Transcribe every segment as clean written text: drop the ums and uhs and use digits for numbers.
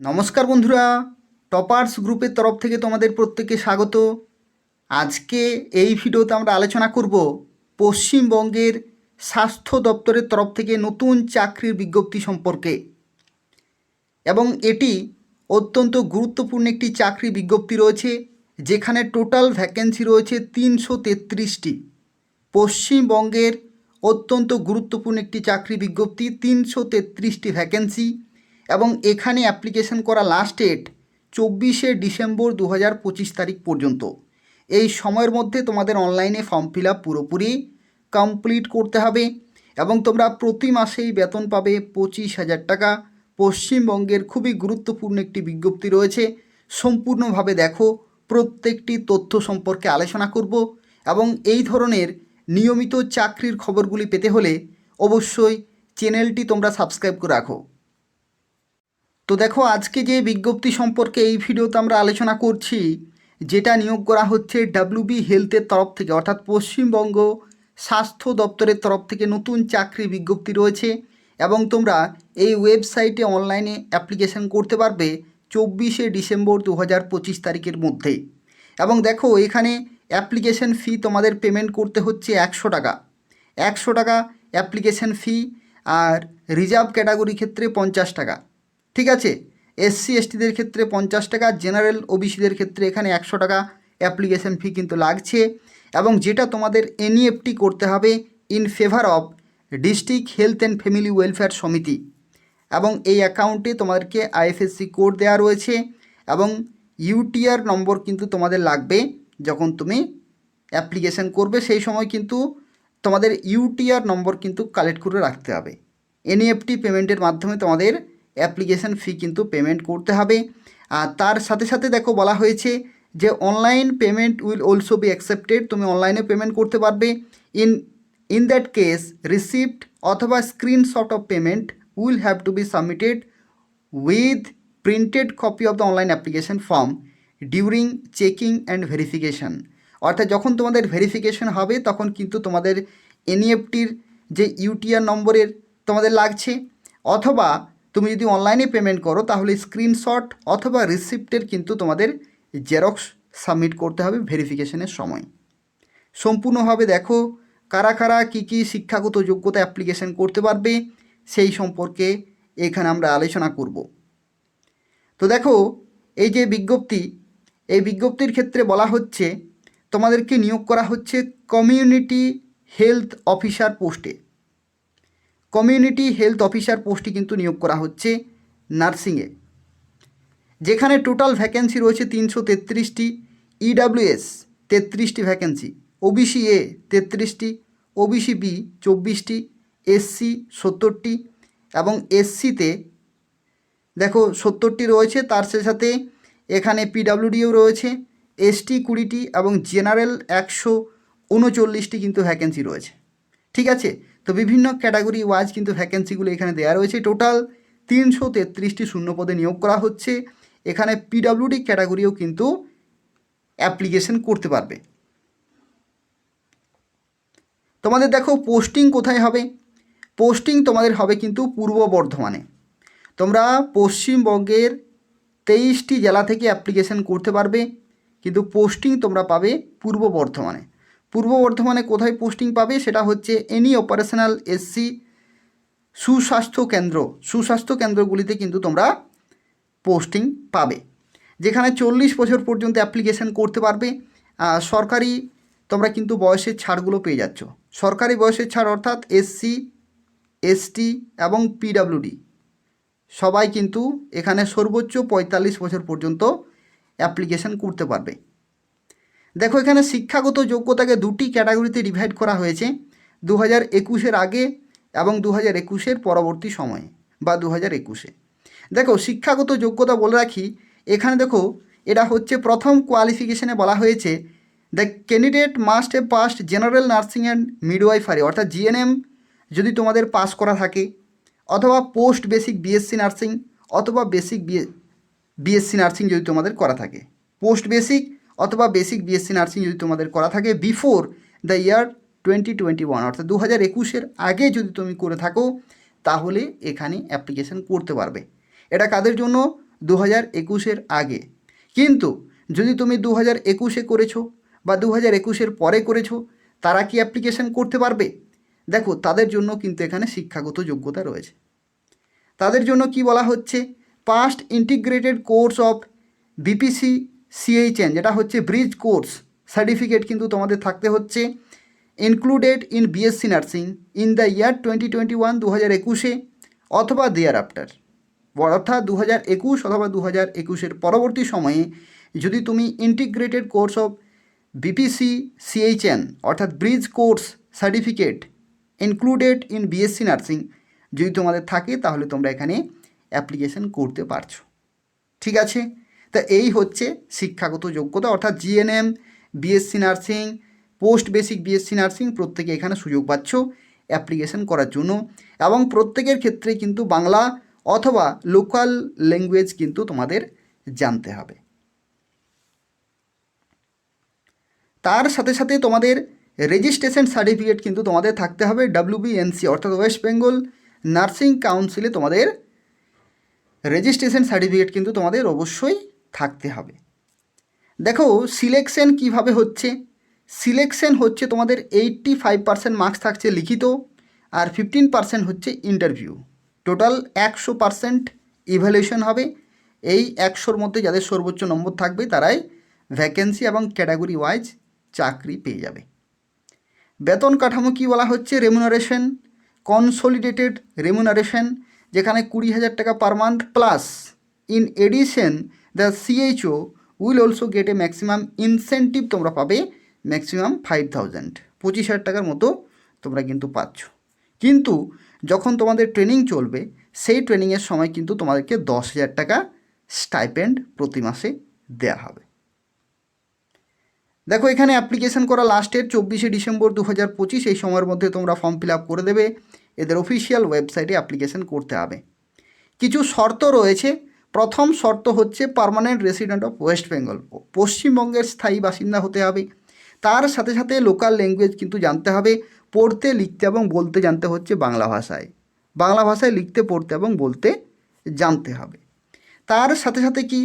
নমস্কার বন্ধুরা, টপার্স গ্রুপের তরফ থেকে তোমাদের প্রত্যেককে স্বাগত। আজকে এই ভিডিওতে আমরা আলোচনা করব পশ্চিমবঙ্গের স্বাস্থ্য দপ্তরের তরফ থেকে নতুন চাকরির বিজ্ঞপ্তি সম্পর্কে। এবং এটি অত্যন্ত গুরুত্বপূর্ণ একটি চাকরি বিজ্ঞপ্তি রয়েছে, যেখানে টোটাল ভ্যাকেন্সি রয়েছে 333টি। পশ্চিমবঙ্গের অত্যন্ত গুরুত্বপূর্ণ একটি চাকরি বিজ্ঞপ্তি, 333টি ভ্যাকেন্সি। এবং এখানে অ্যাপ্লিকেশন করা লাস্ট ডেট 24শে ডিসেম্বর 2025 তারিখ পর্যন্ত। এই সময়ের মধ্যে তোমাদের অনলাইনে ফর্ম ফিল আপ পুরোপুরি কমপ্লিট করতে হবে এবং তোমরা প্রতি মাসেই বেতন পাবে 25,000 টাকা। পশ্চিমবঙ্গের খুবই গুরুত্বপূর্ণ একটি বিজ্ঞপ্তি রয়েছে, সম্পূর্ণভাবে দেখো। প্রত্যেকটি তথ্য সম্পর্কে আলোচনা করব এবং এই ধরনের নিয়মিত চাকরির খবরগুলি পেতে হলে অবশ্যই চ্যানেলটি তোমরা সাবস্ক্রাইব করে রাখো। তো দেখো, আজকে যে বিজ্ঞপ্তি সম্পর্কে এই ভিডিওতে আমরা আলোচনা করছি, যেটা নিয়োগ করা হচ্ছে ডাব্লিউবি হেলথের তরফ থেকে, অর্থাৎ পশ্চিমবঙ্গ স্বাস্থ্য দপ্তরের তরফ থেকে নতুন চাকরি বিজ্ঞপ্তি রয়েছে এবং তোমরা এই ওয়েবসাইটে অনলাইনে অ্যাপ্লিকেশন করতে পারবে 24শে ডিসেম্বর 2025 তারিখের মধ্যে। এবং দেখো, এখানে অ্যাপ্লিকেশন ফি তোমাদের পেমেন্ট করতে হচ্ছে 100 টাকা। 100 টাকা অ্যাপ্লিকেশন ফি, আর রিজার্ভ ক্যাটাগরি ক্ষেত্রে 50 টাকা। ঠিক আছে, এসসি এসটিদের ক্ষেত্রে 50 টাকা, জেনারেল ওবিসিদের ক্ষেত্রে এখানে 100 টাকা অ্যাপ্লিকেশন ফি কিন্তু লাগছে। এবং যেটা তোমাদের এনইএফটি করতে হবে in favour of district health and family welfare সমিতি। এবং এই অ্যাকাউন্টে তোমাদেরকে আইএফএসসি কোড দেওয়া রয়েছে এবং ইউটিআর নম্বর কিন্তু তোমাদের লাগবে। যখন তুমি অ্যাপ্লিকেশন করবে সেই সময় কিন্তু তোমাদের ইউটিআর নম্বর কিন্তু কালেক্ট করে রাখতে হবে। এনইএফটি পেমেন্টের মাধ্যমে তোমাদের অ্যাপ্লিকেশন ফি কিন্তু পেমেন্ট করতে হবে। আর তার সাথে সাথে দেখো, বলা হয়েছে যে online payment will also be accepted. তুমি অনলাইনে পেমেন্ট করতে পারবে। ইন দ্যাট কেস রিসিপ্ট অথবা screenshot of payment will have to be submitted with printed copy of the online application form during checking and verification. অর্থাৎ যখন তোমাদের verification হবে তখন কিন্তু তোমাদের এনইএফটির যে ইউটিআর নম্বরের তোমাদের লাগছে, অথবা তুমি যদি অনলাইনে পেমেন্ট করো তাহলে স্ক্রিনশট অথবা রিসিপ্টের কিন্তু তোমাদের জেরক্স সাবমিট করতে হবে ভেরিফিকেশনের সময়। সম্পূর্ণভাবে দেখো কারা কারা কী কী শিক্ষাগত যোগ্যতা অ্যাপ্লিকেশন করতে পারবে সেই সম্পর্কে এখানে আমরা আলোচনা করব। তো দেখো, এই যে বিজ্ঞপ্তি, এই বিজ্ঞপ্তির ক্ষেত্রে বলা হচ্ছে তোমাদেরকে নিয়োগ করা হচ্ছে কমিউনিটি হেলথ অফিসার পোস্টে। কমিউনিটি হেলথ অফিসার পোস্টে কিন্তু নিয়োগ করা হচ্ছে নার্সিংয়ে, যেখানে টোটাল ভ্যাকেন্সি রয়েছে 333টি, ইডাব্লিউএস 33টি ভ্যাকেন্সি, ওবিসি এ 33টি, ওবিসি বি 24টি, এসসি 70টি এবং এসসিতে দেখো 70টি রয়েছে। তার সাথে এখানে পিডাব্লিউডিও রয়েছে, এসটি 20টি এবং জেনারেল 139টি কিন্তু ভ্যাকেন্সি রয়েছে। ঠিক আছে, তো বিভিন্ন ক্যাটাগরি ওয়াইজ কিন্তু ভ্যাকেন্সিগুলো এখানে দেওয়া রয়েছে। টোটাল 333টি শূন্যপদে নিয়োগ করা হচ্ছে। এখানে পিডাব্লিউডি ক্যাটাগরিও কিন্তু অ্যাপ্লিকেশন করতে পারবে। তোমাদের দেখো পোস্টিং কোথায় হবে। পোস্টিং তোমাদের হবে কিন্তু পূর্ব বর্ধমানে। তোমরা পশ্চিমবঙ্গের 23টি জেলা থেকে অ্যাপ্লিকেশন করতে পারবে, কিন্তু পোস্টিং তোমরা পাবে পূর্ব বর্ধমানে। পূর্ব বর্ধমানে কোথায় পোস্টিং পাবে সেটা হচ্ছে এনি অপারেশনাল এসসি সুস্বাস্থ্য কেন্দ্রগুলিতে কিন্তু তোমরা পোস্টিং পাবে, যেখানে 40 বছর পর্যন্ত অ্যাপ্লিকেশন করতে পারবে। সরকারি তোমরা কিন্তু বয়সের ছাড়গুলো পেয়ে যাচ্ছ। সরকারি বয়সের ছাড় অর্থাৎ এসসি এসটি এবং পিডাব্লিউডি সবাই কিন্তু এখানে সর্বোচ্চ 45 বছর পর্যন্ত অ্যাপ্লিকেশন করতে পারবে। দেখো, এখানে শিক্ষাগত যোগ্যতাকে দুটি ক্যাটাগরিতে ডিভাইড করা হয়েছে, 2021-এর আগে এবং 2021-এর পরবর্তী সময়ে বা 2021-এ। দেখো, শিক্ষাগত যোগ্যতা বলে রাখি, এখানে দেখো এটা হচ্ছে প্রথম কোয়ালিফিকেশনে বলা হয়েছে the candidate must have passed general nursing and midwifery, অর্থাৎ জিএনএম যদি তোমাদের পাস করা থাকে, অথবা পোস্ট বেসিক বিএসসি নার্সিং অথবা বেসিক বিএসসি নার্সিং যদি তোমাদের করা থাকে, পোস্ট বেসিক অথবা বেসিক বিএসসি নার্সিং যদি তোমাদের করা থাকে বিফোর দ্য ইয়ার 2021, অর্থাৎ 2021-এর আগে যদি তুমি করে থাকো তাহলে এখানে অ্যাপ্লিকেশন করতে পারবে। এটা কাদের জন্য? 2021-এর আগে। কিন্তু যদি তুমি 2021-এ করেছো বা 2021-এর পরে করেছো, তারা কি অ্যাপ্লিকেশন করতে পারবে? দেখো, তাদের জন্য কিন্তু এখানে শিক্ষাগত যোগ্যতা রয়েছে। তাদের জন্য কি বলা হচ্ছে, past integrated course of BPC CHN, যেটা হচ্ছে ব্রিজ কোর্স সার্টিফিকেট কিন্তু তোমাদের থাকতে হচ্ছে, included in BSc nursing in the year 2021, 2021-এ অথবা দেয়ার আফটার, অর্থাৎ 2021 অথবা 2021-এর পরবর্তী সময়ে যদি তুমি ইন্টিগ্রেটেড কোর্স অফ বিপিসি সিএইচএন অর্থাৎ bridge course certificate included in BSc nursing যদি তোমাদের থাকে, তাহলে তোমরা এখানে অ্যাপ্লিকেশন করতে পারছো। ঠিক আছে, তা এই হচ্ছে শিক্ষাগত যোগ্যতা, অর্থাৎ GNM, BSc nursing, post basic BSc nursing প্রত্যেকে এখানে সুযোগ পাচ্ছ অ্যাপ্লিকেশন করার জন্য, এবং প্রত্যেকের ক্ষেত্রে কিন্তু বাংলা অথবা লোকাল ল্যাঙ্গুয়েজ কিন্তু তোমাদের জানতে হবে। তার সাথে সাথে তোমাদের রেজিস্ট্রেশন সার্টিফিকেট কিন্তু তোমাদের থাকতে হবে, WBNC অর্থাৎ ওয়েস্ট বেঙ্গল নার্সিং কাউন্সিলে তোমাদের রেজিস্ট্রেশন সার্টিফিকেট কিন্তু তোমাদের অবশ্যই থাকতে হবে। দেখো সিলেকশন কিভাবে হচ্ছে, সিলেকশন হচ্ছে তোমাদের 85% মার্কস থাকছে লিখিত, আর 15% হচ্ছে ইন্টারভিউ। টোটাল 100% ইভ্যালুয়েশন হবে। এই 100-র মধ্যে যাদের সর্বোচ্চ নম্বর থাকবে তারাই ভ্যাকেন্সি এবং ক্যাটাগরি ওয়াইজ চাকরি পেয়ে যাবে। বেতন কাঠামো কি বলা হচ্ছে, রেমুনারেশন, কনসোলিডেটেড রেমুনারেশন, যেখানে 20,000 টাকা per month plus in addition the CHO will also get a maximum incentive, তোমরা পাবে ম্যাক্সিমাম 5,000, 25,000 টাকার মতো তোমরা কিন্তু পাচ্ছ। কিন্তু যখন তোমাদের ট্রেনিং চলবে, সেই ট্রেনিংয়ের সময় কিন্তু তোমাদেরকে 10,000 টাকা স্টাইপেন্ড প্রতি মাসে দেওয়া হবে। দেখো এখানে অ্যাপ্লিকেশন করা লাস্টের 24শে ডিসেম্বর 2025, এই সময়ের মধ্যে তোমরা ফর্ম ফিল আপ করে দেবে। এদের অফিসিয়াল ওয়েবসাইটে অ্যাপ্লিকেশন করতে হবে। কিছু শর্ত রয়েছে। প্রথম শর্ত হচ্ছে permanent resident of West Bengal, পশ্চিমবঙ্গের স্থায়ী বাসিন্দা হতে হবে। তার সাথে সাথে লোকাল ল্যাঙ্গুয়েজ কিন্তু জানতে হবে, পড়তে লিখতে এবং বলতে জানতে হচ্ছে বাংলা ভাষায়, বাংলা ভাষায় লিখতে পড়তে এবং বলতে জানতে হবে। তার সাথে সাথে কি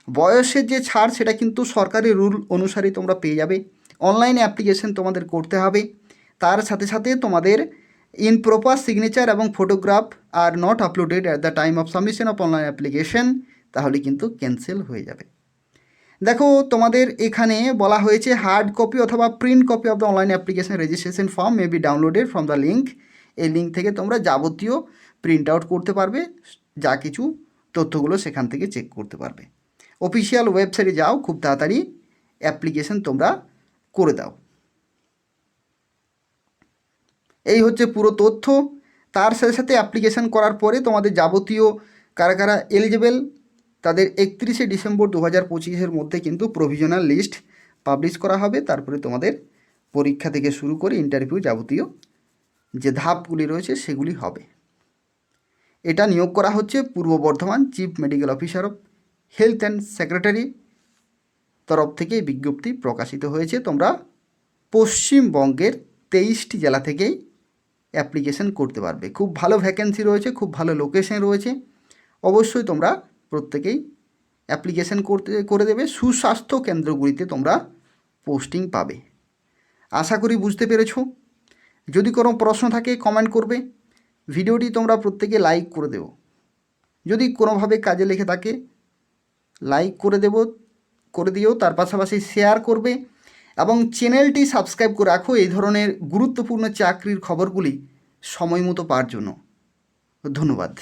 বয়সের যে ছাড় সেটা কিন্তু সরকারি রুল অনুসারে তোমরা পেয়ে যাবে। অনলাইনে অ্যাপ্লিকেশন তোমাদের করতে হবে। তার সাথে সাথে তোমাদের ইনপ্রপার সিগনেচার এবং photograph are not uploaded at the time of submission of online application, তাহলে কিন্তু ক্যান্সেল হয়ে যাবে। দেখো তোমাদের এখানে বলা হয়েছে হার্ড কপি অথবা print copy of the online application registration form may be downloaded from the link. এই লিঙ্ক থেকে তোমরা যাবতীয় প্রিন্ট আউট করতে পারবে, যা কিছু তথ্যগুলো সেখান থেকে চেক করতে পারবে। অফিসিয়াল ওয়েবসাইটে যাও, খুব তাড়াতাড়ি অ্যাপ্লিকেশন তোমরা করে দাও। এই হচ্ছে পুরো তথ্য। তার সাথে সাথে অ্যাপ্লিকেশন করার পরে তোমাদের যাবতীয় কারা কারা এলিজেবল তাদের 31শে ডিসেম্বর 2025-এর মধ্যে কিন্তু প্রভিশনাল লিস্ট পাবলিশ করা হবে। তারপরে তোমাদের পরীক্ষা থেকে শুরু করে ইন্টারভিউ যাবতীয় যে ধাপগুলি রয়েছে সেগুলি হবে। এটা নিয়োগ করা হচ্ছে পূর্ব Bardhaman chief medical officer of health and secretary তরফ থেকে বিজ্ঞপ্তি প্রকাশিত হয়েছে। তোমরা পশ্চিমবঙ্গের 23টি জেলা থেকেই অ্যাপ্লিকেশন করতে পারবে। খুব ভালো ভ্যাকেন্সি রয়েছে, খুব ভালো লোকেশন রয়েছে। অবশ্যই তোমরা প্রত্যেকেই অ্যাপ্লিকেশন করে দেবে। সুস্বাস্থ্য কেন্দ্রগুলিতে তোমরা পোস্টিং পাবে। আশা করি বুঝতে পেরেছো। যদি কোনো প্রশ্ন থাকে কমেন্ট করবে। ভিডিওটি তোমরা প্রত্যেকে লাইক করে দেবো। যদি কোনোভাবে কাজে লেগে থাকে লাইক করে দিও। তার পাশাপাশি শেয়ার করবে এবং চ্যানেলটি সাবস্ক্রাইব করে রাখো এই ধরনের গুরুত্বপূর্ণ চাকরির খবরগুলি সময় মতো পাওয়ার জন্য। ধন্যবাদ।